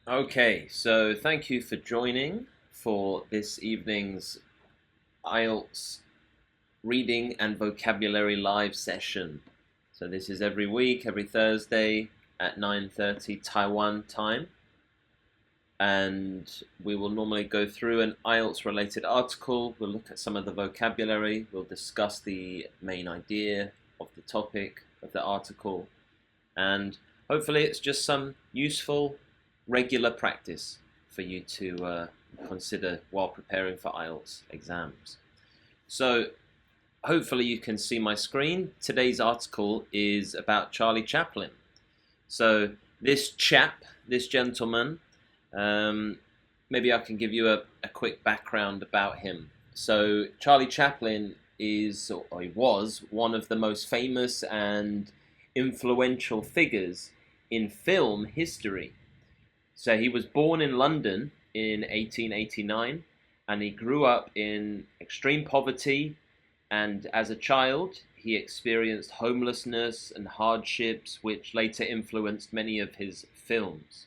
Okay, so thank you for joining for this evening's IELTS reading and vocabulary live session. So this is every week, every Thursday at 9:30 Taiwan time, and we will normally go through an IELTS related article. We'll look at some of the vocabulary, we'll discuss the main idea of the topic of the article, and hopefully it's just some useful regular practice for you to consider while preparing for IELTS exams. So hopefully you can see my screen. Today's article is about Charlie Chaplin. So this gentleman, maybe I can give you a quick background about him. So Charlie Chaplin or he was one of the most famous and influential figures in film history. So he was born in London in 1889, and he grew up in extreme poverty, and as a child he experienced homelessness and hardships which later influenced many of his films.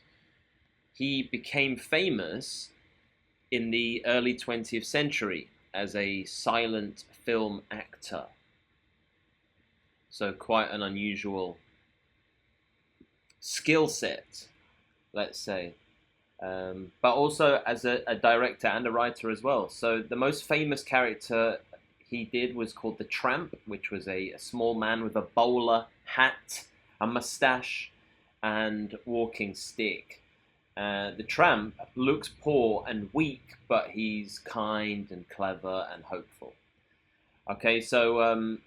He became famous in the early 20th century as a silent film actor. So quite an unusual skill set, let's say. But also as a director and a writer as well. So the most famous character he did was called the Tramp, which was a small man with a bowler hat, a mustache, and walking stick. The Tramp looks poor and weak, but he's kind and clever and hopeful. Okay, so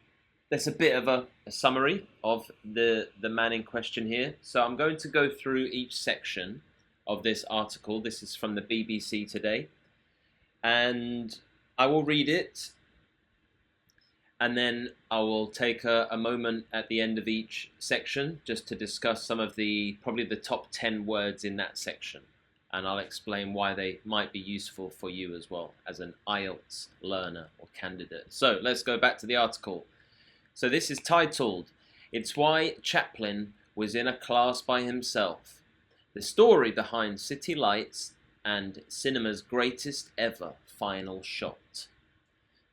that's a bit of a summary of the man in question here. So I'm going to go through each section of this article. This is from the BBC today, and I will read it, and then I will take a moment at the end of each section just to discuss some of probably the top 10 words in that section, and I'll explain why they might be useful for you as well as an IELTS learner or candidate. So let's go back to the article. So this is titled, "It's Why Chaplin Was in a Class by Himself. The Story Behind City Lights and Cinema's Greatest Ever Final Shot."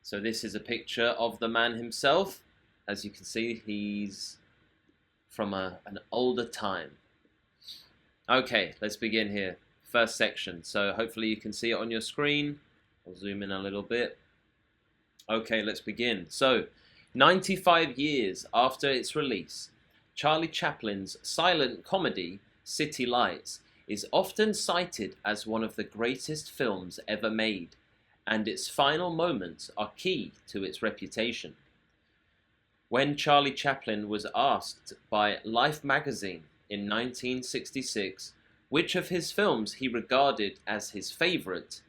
So this is a picture of the man himself. As you can see, he's from an older time. Okay, let's begin here. First section. So hopefully you can see it on your screen. I'll zoom in a little bit. Okay, let's begin. So, 95 years after its release, Charlie Chaplin's silent comedy, City Lights, is often cited as one of the greatest films ever made, and its final moments are key to its reputation. When Charlie Chaplin was asked by Life magazine in 1966 which of his films he regarded as his favorite,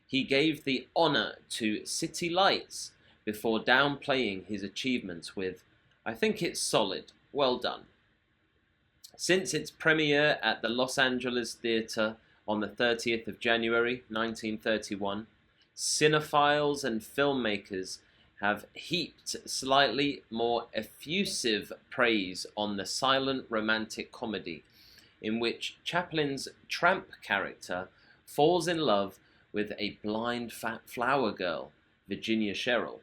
he gave the honor to City Lights before downplaying his achievements with, "I think it's solid, well done." Since its premiere at the Los Angeles Theatre on the 30th of January 1931, cinephiles and filmmakers have heaped slightly more effusive praise on the silent romantic comedy, in which Chaplin's tramp character falls in love with a blind fat flower girl, Virginia Sherrill,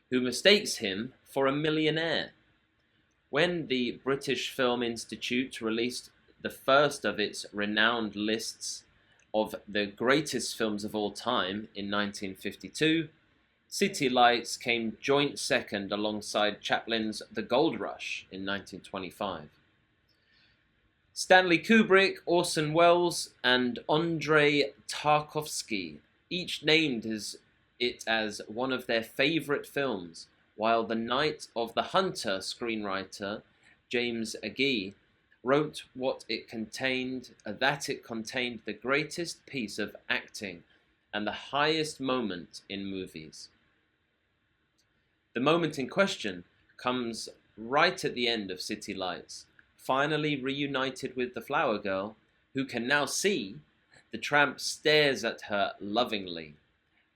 who mistakes him for a millionaire. When the British Film Institute released the first of its renowned lists of the greatest films of all time in 1952, City Lights came joint second alongside Chaplin's The Gold Rush in 1925. Stanley Kubrick, Orson Welles, and Andrei Tarkovsky each named it as one of their favorite films, while The Night of the Hunter screenwriter James Agee wrote that it contained the greatest piece of acting and the highest moment in movies. The moment in question comes right at the end of City Lights. Finally reunited with the flower girl, who can now see, the tramp stares at her lovingly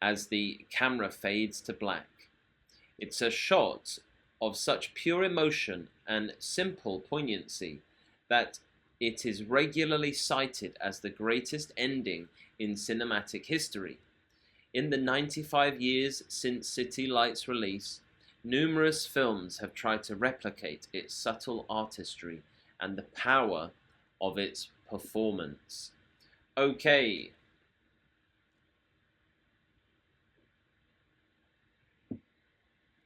as the camera fades to black. It's a shot of such pure emotion and simple poignancy that It is regularly cited as the greatest ending in cinematic history. In the 95 years since City Lights' release, numerous films have tried to replicate its subtle artistry and the power of its performance. Okay.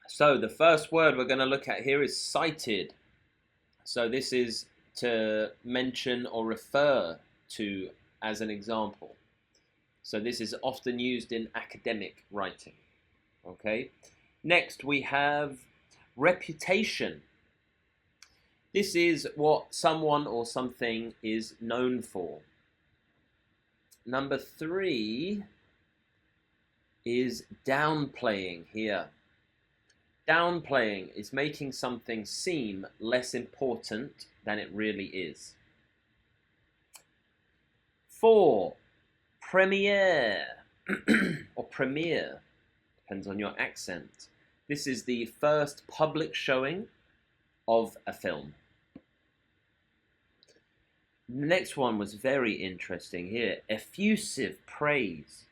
So the first word we're going to look at here is cited. So this is to mention or refer to as an example. So this is often used in academic writing. Okay. Next we have reputation. This is what someone or something is known for. Number 3 is downplaying here. Downplaying is making something seem less important than it really is. 4, premiere or premiere, depends on your accent. This is the first public showing of a film. The next one was very interesting here, effusive praise.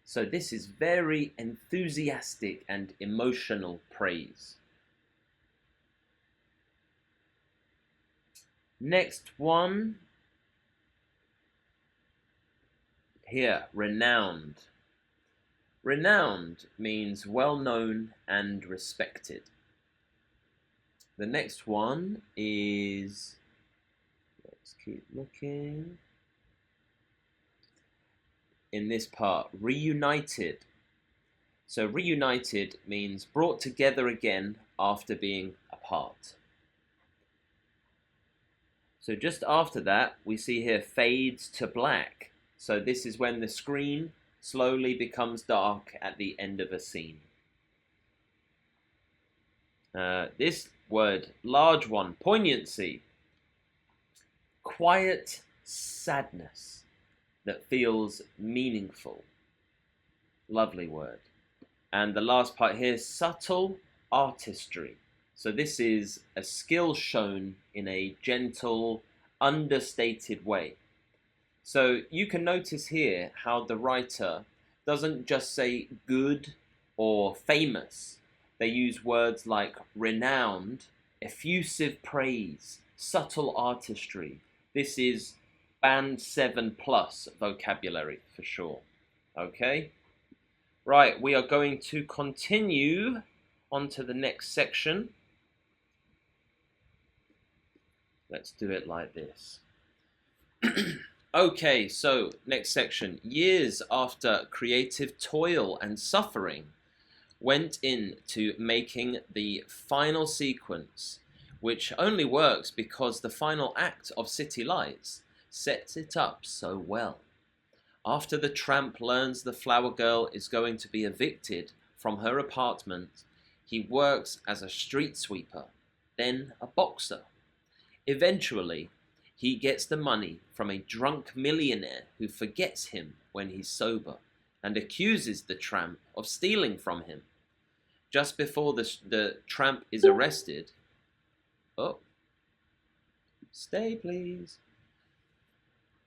So this is very enthusiastic and emotional praise. Next one, here, renowned. Renowned means well known and respected. The next one is, let's keep looking. In this part, reunited. So reunited means brought together again after being apart. So just after that, we see here fades to black. So this is when the screen slowly becomes dark at the end of a scene. This word, large one, poignancy. Quiet sadness that feels meaningful. Lovely word. And the last part here, subtle artistry. So this is a skill shown in a gentle, understated way. So you can notice here how the writer doesn't just say good or famous. They use words like renowned, effusive praise, subtle artistry. This is band 7+ vocabulary for sure. Okay? Right, we are going to continue on to the next section. Let's do it like this. Okay, so next section. Years after creative toil and suffering went into making the final sequence, which only works because the final act of City Lights sets it up so well. After the tramp learns the flower girl is going to be evicted from her apartment, he works as a street sweeper, then a boxer. Eventually, he gets the money from a drunk millionaire who forgets him when he's sober and accuses the tramp of stealing from him. Just before the tramp is arrested... Oh, stay please.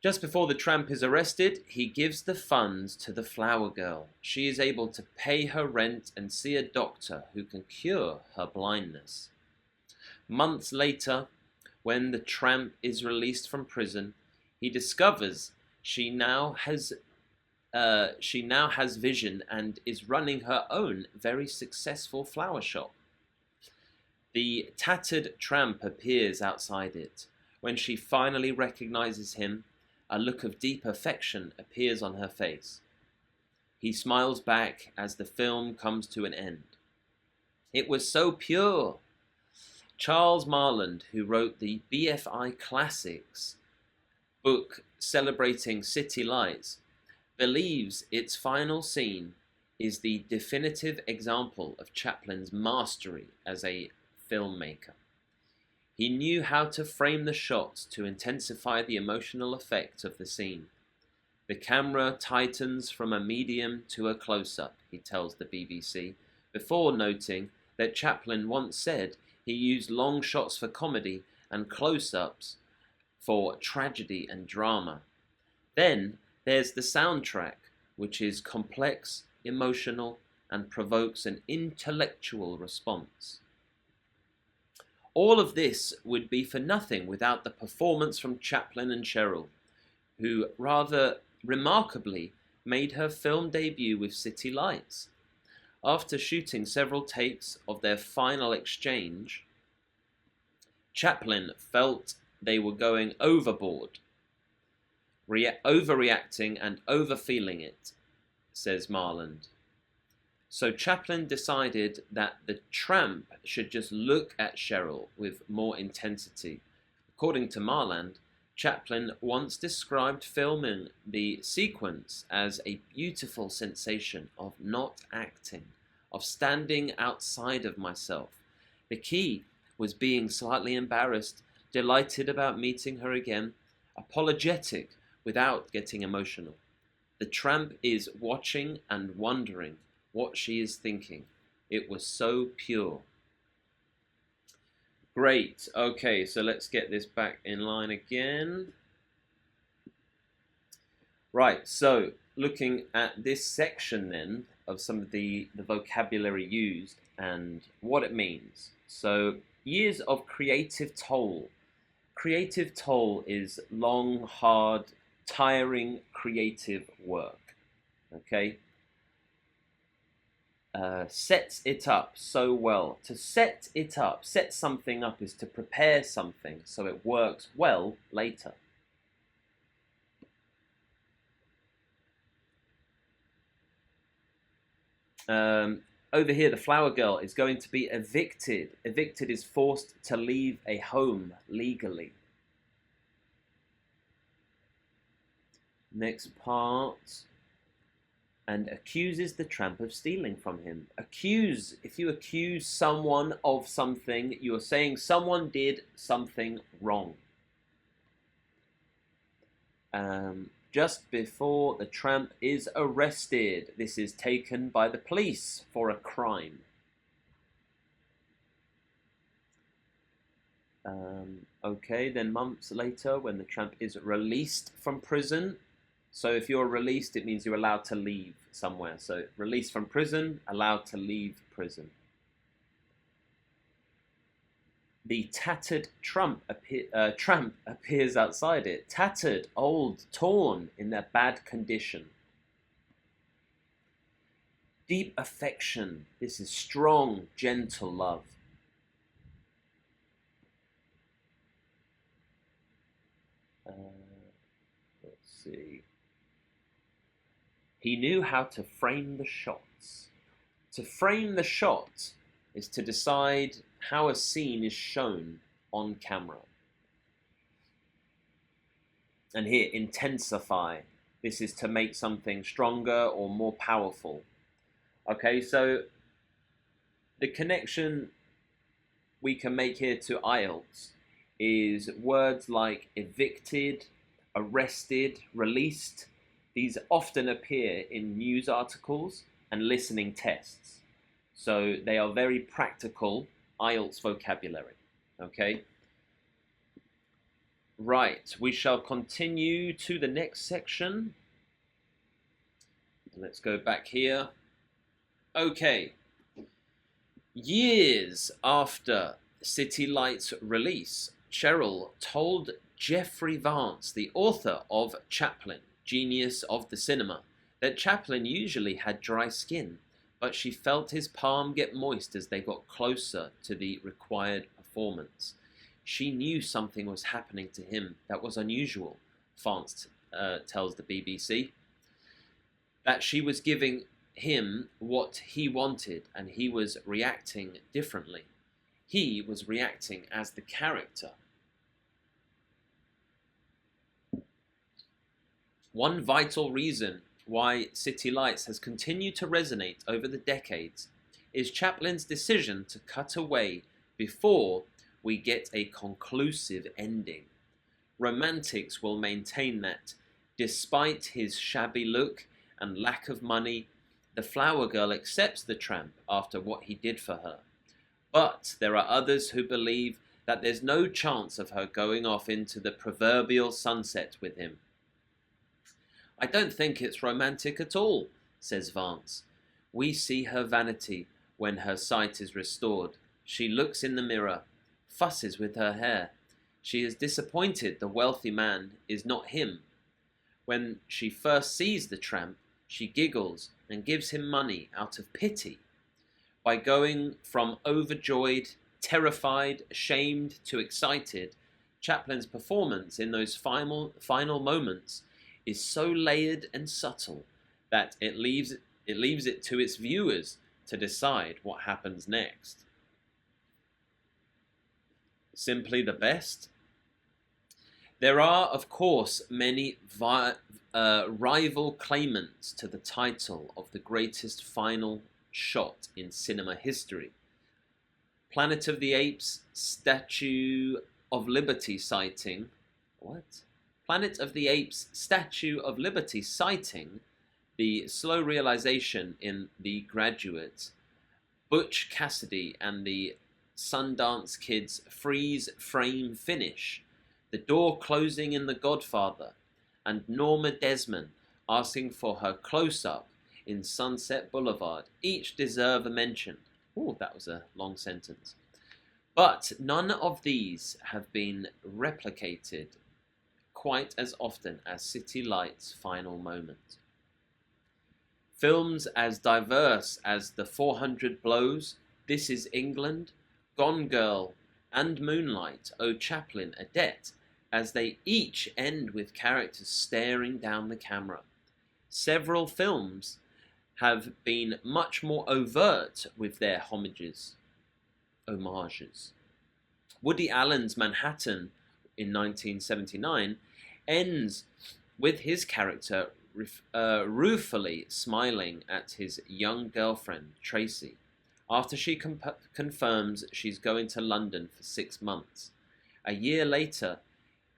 Just before the tramp is arrested, he gives the funds to the flower girl. She is able to pay her rent and see a doctor who can cure her blindness. Months later, when the tramp is released from prison, he discovers she now has vision and is running her own very successful flower shop. The tattered tramp appears outside it. When she finally recognizes him, a look of deep affection appears on her face. He smiles back as the film comes to an end. It was so pure. Charles Marland, who wrote the BFI Classics book celebrating City Lights, believes its final scene is the definitive example of Chaplin's mastery as a filmmaker. He knew how to frame the shots to intensify the emotional effect of the scene. The camera tightens from a medium to a close-up, he tells the BBC, before noting that Chaplin once said he used long shots for comedy and close-ups for tragedy and drama. Then there's the soundtrack, which is complex, emotional, and provokes an intellectual response. All of this would be for nothing without the performance from Chaplin and Cheryl, who rather remarkably made her film debut with City Lights. After shooting several takes of their final exchange, Chaplin felt they were going overboard, overreacting and overfeeling it, says Marland. So Chaplin decided that the tramp should just look at Cheryl with more intensity. According to Marland, Chaplin once described filming the sequence as a beautiful sensation of not acting, of standing outside of myself. The key was being slightly embarrassed, delighted about meeting her again, apologetic without getting emotional. The tramp is watching and wondering what she is thinking. It was so pure. Great. Okay, so let's get this back in line again. Right, so looking at this section then of some of the vocabulary used and what it means. So, years of creative toll. Creative toll is long, hard, tiring, creative work. Okay? Sets it up so well. To set it up, set something up is to prepare something so it works well later. Over here, the flower girl is going to be evicted. Evicted is forced to leave a home legally. Next part. And accuses the tramp of stealing from him. Accuse. If you accuse someone of something, you are saying someone did something wrong. Just before the tramp is arrested. This is taken by the police for a crime. Okay, then months later, when the tramp is released from prison. So if you're released, it means you're allowed to leave somewhere. So released from prison, allowed to leave prison. The tattered tramp appears outside it. Tattered, old, torn, in their bad condition. Deep affection. This is strong, gentle love. Let's see. He knew how to frame the shots. To frame the shot is to decide how a scene is shown on camera. And here, intensify. This is to make something stronger or more powerful. Okay, so the connection we can make here to IELTS is words like evicted, arrested, released. These often appear in news articles and listening tests. So they are very practical IELTS vocabulary. Okay? Right, we shall continue to the next section. Let's go back here. Okay. Years after City Lights' release, Cheryl told Jeffrey Vance, the author of Chaplin, Genius of the Cinema, that Chaplin usually had dry skin, but she felt his palm get moist as they got closer to the required performance. She knew something was happening to him that was unusual, Vance tells the BBC, that she was giving him what he wanted and he was reacting differently. He was reacting as the character. One vital reason why City Lights has continued to resonate over the decades is Chaplin's decision to cut away before we get a conclusive ending. Romantics will maintain that, despite his shabby look and lack of money, the flower girl accepts the tramp after what he did for her. But there are others who believe that there's no chance of her going off into the proverbial sunset with him. "I don't think it's romantic at all," says Vance. "We see her vanity when her sight is restored. She looks in the mirror, fusses with her hair. She is disappointed the wealthy man is not him. When she first sees the tramp, she giggles and gives him money out of pity. By going from overjoyed, terrified, ashamed to excited, Chaplin's performance in those final moments is so layered and subtle that it leaves it to its viewers to decide what happens next." Simply the best? There are, of course, many rival claimants to the title of the greatest final shot in cinema history. Planet of the Apes Statue of Liberty sighting. What? Planet of the Apes Statue of Liberty sighting the slow realization in The Graduate, Butch Cassidy and the Sundance Kid's freeze frame finish, the door closing in The Godfather, and Norma Desmond asking for her close-up in Sunset Boulevard each deserve a mention. Oh, that was a long sentence. But none of these have been replicated quite as often as City Lights' final moment. Films as diverse as The 400 Blows, This Is England, Gone Girl, and Moonlight owe Chaplin a debt, as they each end with characters staring down the camera. Several films have been much more overt with their homages. Woody Allen's Manhattan in 1979 ends with his character ruefully smiling at his young girlfriend, Tracy, after she confirms she's going to London for 6 months. A year later,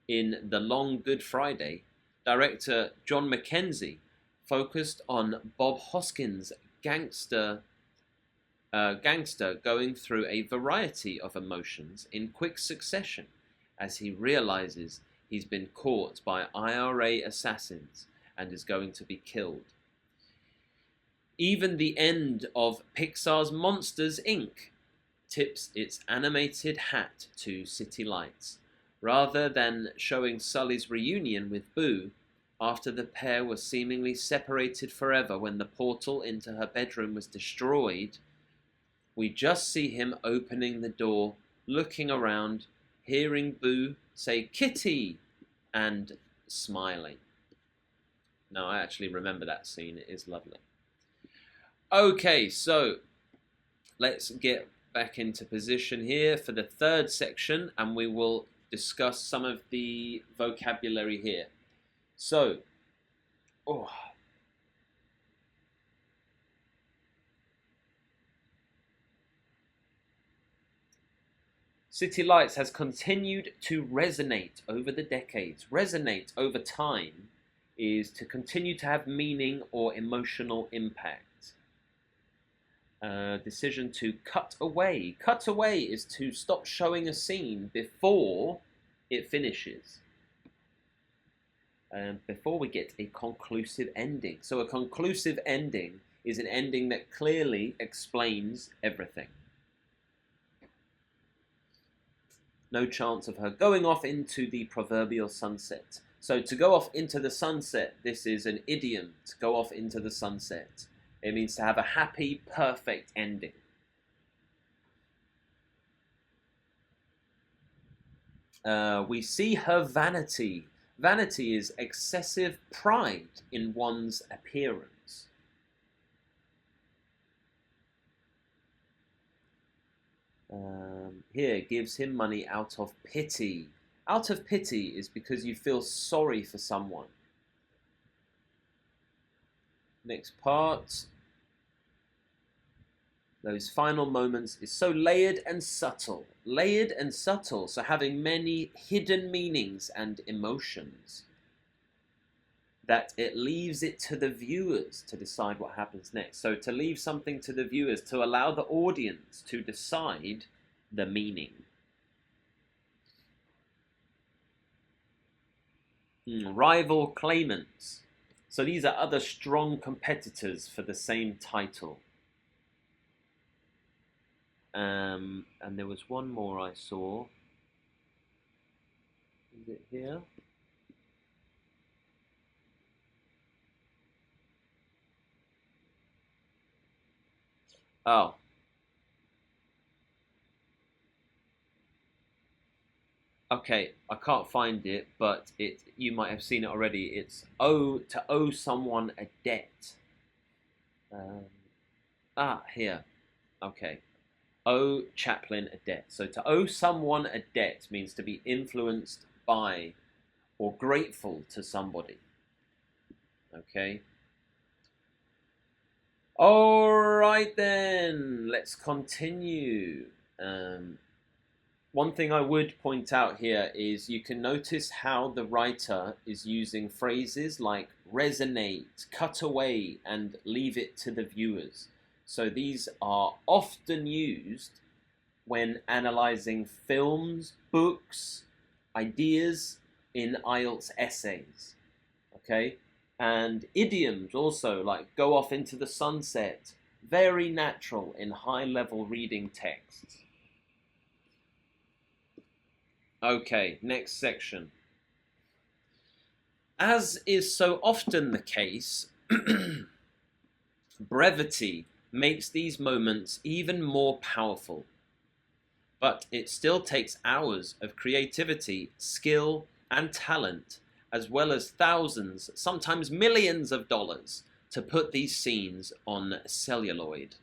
in The Long Good Friday, director John Mackenzie focused on Bob Hoskins' gangster going through a variety of emotions in quick succession as he realizes he's been caught by IRA assassins and is going to be killed. Even the end of Pixar's Monsters, Inc. tips its animated hat to City Lights. Rather than showing Sully's reunion with Boo, after the pair were seemingly separated forever when the portal into her bedroom was destroyed, we just see him opening the door, looking around, hearing Boo say "Kitty" and smiling. No, I actually remember that scene. It is lovely. Okay, so let's get back into position here for the third section, and we will discuss some of the vocabulary here. So, City Lights has continued to resonate over the decades. Resonate over time is to continue to have meaning or emotional impact. Decision to cut away. Cut away is to stop showing a scene before it finishes. Before we get a conclusive ending. So a conclusive ending is an ending that clearly explains everything. No chance of her going off into the proverbial sunset. So to go off into the sunset, this is an idiom, to go off into the sunset. It means to have a happy, perfect ending. We see her vanity. Vanity is excessive pride in one's appearance. Here, gives him money out of pity. Out of pity is because you feel sorry for someone. Next part. Those final moments is so layered and subtle. Layered and subtle, so having many hidden meanings and emotions, that it leaves it to the viewers to decide what happens next. So to leave something to the viewers, to allow the audience to decide the meaning. Rival claimants. So these are other strong competitors for the same title. And there was one more I saw. Is it here? Oh. Okay, I can't find it, but you might have seen it already. It's to owe someone a debt. Um, here. Okay. Owe Chaplin a debt. So to owe someone a debt means to be influenced by or grateful to somebody. Okay. All right then, let's continue. One thing I would point out here is you can notice how the writer is using phrases like resonate, cut away, and leave it to the viewers. So these are often used when analyzing films, books, ideas in IELTS essays. Okay? And idioms also, like go off into the sunset, very natural in high-level reading texts. Okay, next section. As is so often the case, brevity makes these moments even more powerful. But it still takes hours of creativity, skill, and talent, as well as thousands, sometimes millions of dollars, to put these scenes on celluloid.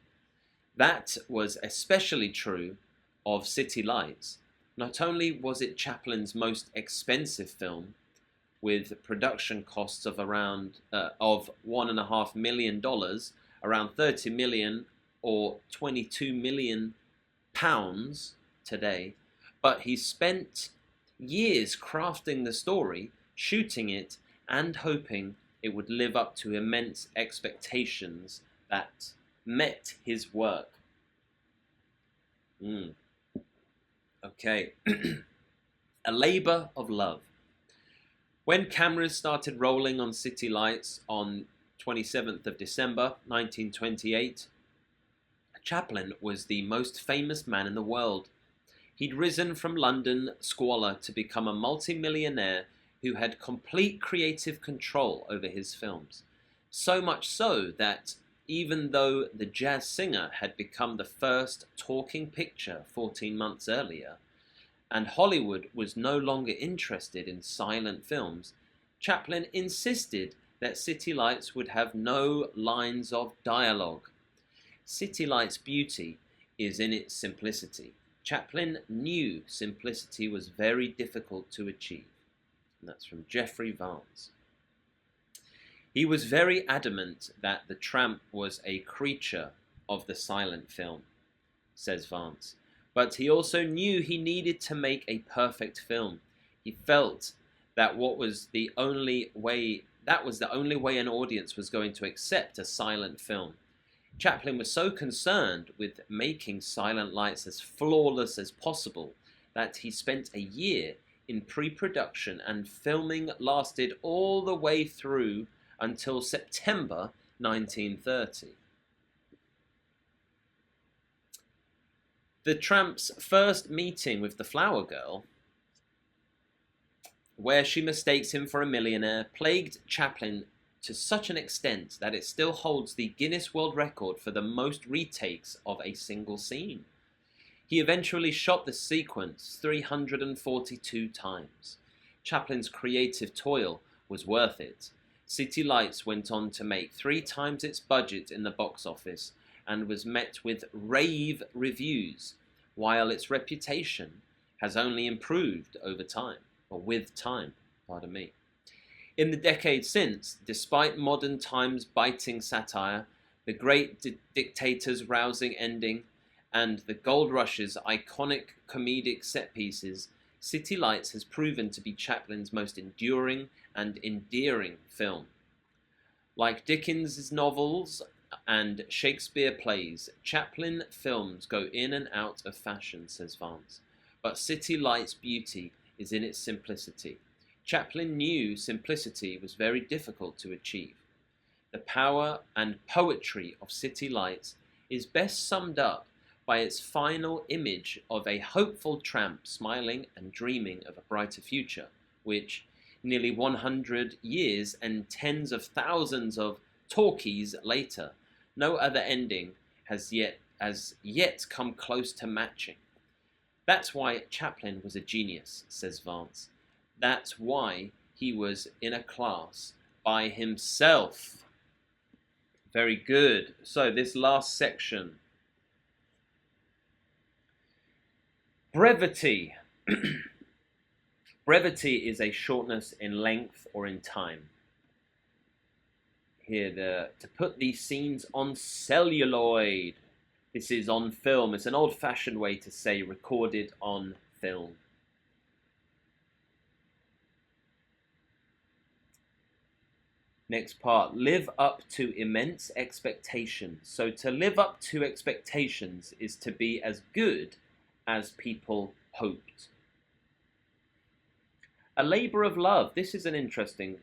That was especially true of City Lights. Not only was it Chaplin's most expensive film, with production costs of around of $1.5 million, around 30 million or 22 million pounds today, but he spent years crafting the story, shooting it, and hoping it would live up to immense expectations that met his work. Okay. A labor of love. When cameras started rolling on City Lights on 27th of December 1928, Chaplin was the most famous man in the world. He'd risen from London squalor to become a multi-millionaire who had complete creative control over his films. So much so that even though The Jazz Singer had become the first talking picture 14 months earlier, and Hollywood was no longer interested in silent films, Chaplin insisted that City Lights would have no lines of dialogue. City Lights' beauty is in its simplicity. Chaplin knew simplicity was very difficult to achieve. And that's from Jeffrey Vance. He was very adamant that the tramp was a creature of the silent film, says Vance. But he also knew he needed to make a perfect film. He felt that was the only way an audience was going to accept a silent film. Chaplin was so concerned with making Silent Lights as flawless as possible that he spent a year in pre-production, and filming lasted all the way through until September 1930. The tramp's first meeting with the flower girl, where she mistakes him for a millionaire, plagued Chaplin to such an extent that it still holds the Guinness World Record for the most retakes of a single scene. He eventually shot the sequence 342 times. Chaplin's creative toil was worth it. City Lights went on to make 3 times its budget in the box office and was met with rave reviews, while its reputation has only improved with time. In the decade since, despite modern times' biting satire, the great dictator's rousing ending, and the Gold Rush's iconic comedic set pieces, City Lights has proven to be Chaplin's most enduring and endearing film. Like Dickens's novels and Shakespeare plays, Chaplin films go in and out of fashion, says Vance. But City Lights' beauty is in its simplicity. Chaplin knew simplicity was very difficult to achieve. The power and poetry of City Lights is best summed up by its final image of a hopeful tramp smiling and dreaming of a brighter future, which, nearly 100 years and tens of thousands of talkies later, no other ending has yet come close to matching. That's why Chaplin was a genius, says Vance. That's why he was in a class by himself. Very good. So this last section. Brevity. Brevity is a shortness in length or in time. Here, to put these scenes on celluloid. This is on film. It's an old-fashioned way to say recorded on film. Next part, live up to immense expectations. So to live up to expectations is to be as good as people hoped. A labour of love. This is an interesting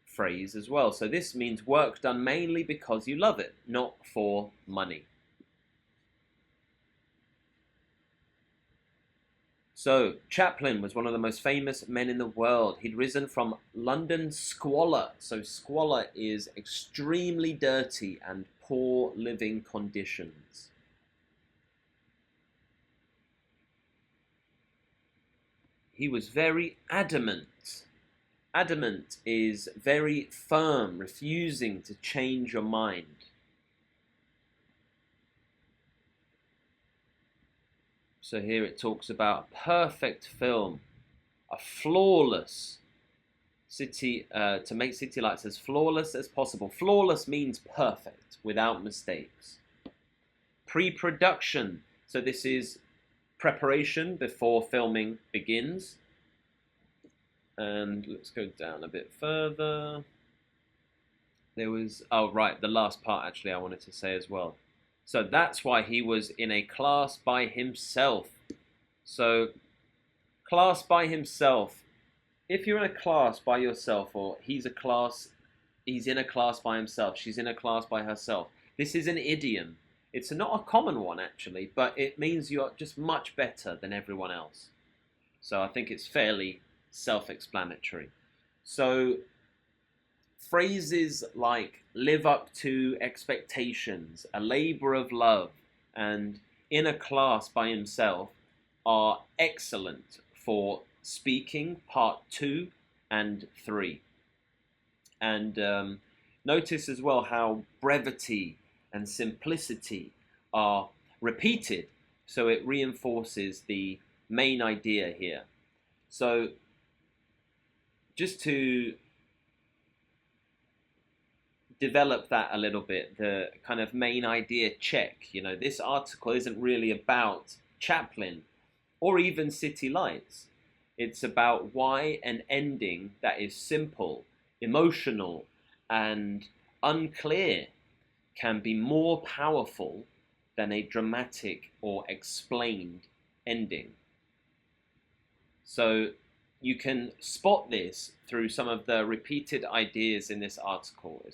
phrase as well. So this means work done mainly because you love it, not for money. So Chaplin was one of the most famous men in the world. He'd risen from London squalor. So squalor is extremely dirty and poor living conditions. He was very adamant. Adamant is very firm, refusing to change your mind. So here it talks about a perfect film, a flawless city, to make City Lights as flawless as possible. Flawless means perfect, without mistakes. Pre-production, so this is preparation before filming begins. And let's go down a bit further. There was, oh right, the last part actually I wanted to say as well. So that's why he was in a class by himself. So, class by himself. If you're in a class by yourself, or he's in a class by himself, she's in a class by herself. This is an idiom. It's not a common one actually, but it means you're just much better than everyone else. So I think it's fairly self-explanatory. So phrases like live up to expectations, a labour of love, and in a class by himself are excellent for speaking part 2 and 3. And notice as well how brevity and simplicity are repeated, so it reinforces the main idea here. So just to develop that a little bit, the kind of main idea check. You know, this article isn't really about Chaplin or even City Lights. It's about why an ending that is simple, emotional, and unclear can be more powerful than a dramatic or explained ending. So you can spot this through some of the repeated ideas in this article.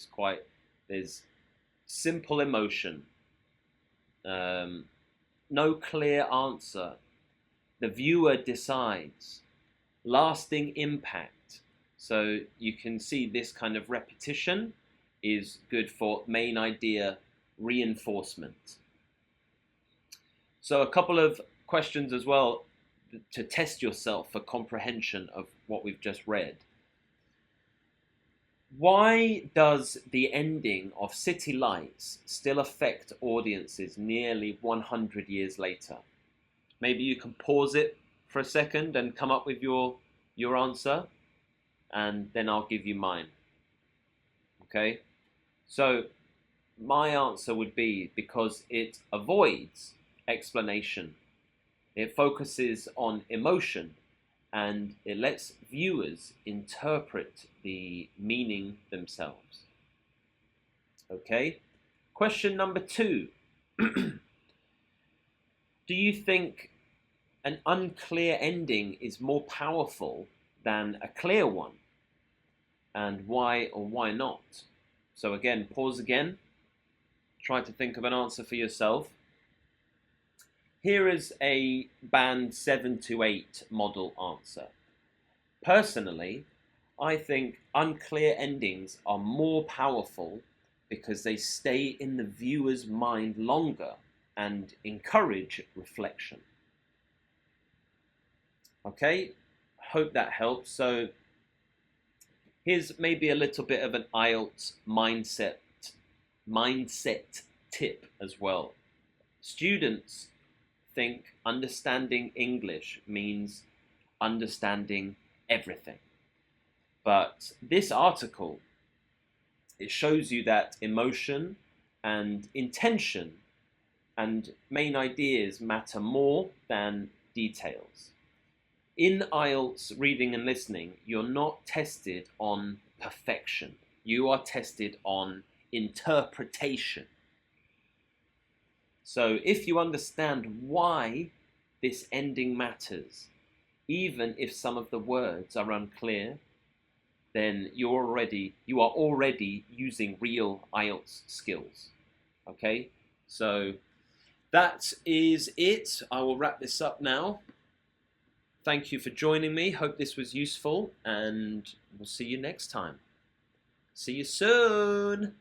There's simple emotion, no clear answer, the viewer decides, lasting impact. So you can see this kind of repetition is good for main idea reinforcement. So a couple of questions as well to test yourself for comprehension of what we've just read. Why does the ending of City Lights still affect audiences nearly 100 years later? Maybe you can pause it for a second and come up with your answer, and then I'll give you mine. Okay? So my answer would be because it avoids explanation. It focuses on emotion and it lets viewers interpret the meaning themselves. Okay? Question number 2. Do you think an unclear ending is more powerful than a clear one, and why or why not? So again, pause again, try to think of an answer for yourself. Here is a band 7 to 8 model answer. Personally, I think unclear endings are more powerful because they stay in the viewer's mind longer and encourage reflection. Okay, hope that helps. So here's maybe a little bit of an IELTS mindset tip as well. Students think understanding English means understanding everything. But this article, it shows you that emotion and intention and main ideas matter more than details. In IELTS reading and listening, you're not tested on perfection. You are tested on interpretation. So if you understand why this ending matters, even if some of the words are unclear, then you are already using real IELTS skills. Okay, so that is it. I will wrap this up now. Thank you for joining me. Hope this was useful, and we'll see you next time. See you soon.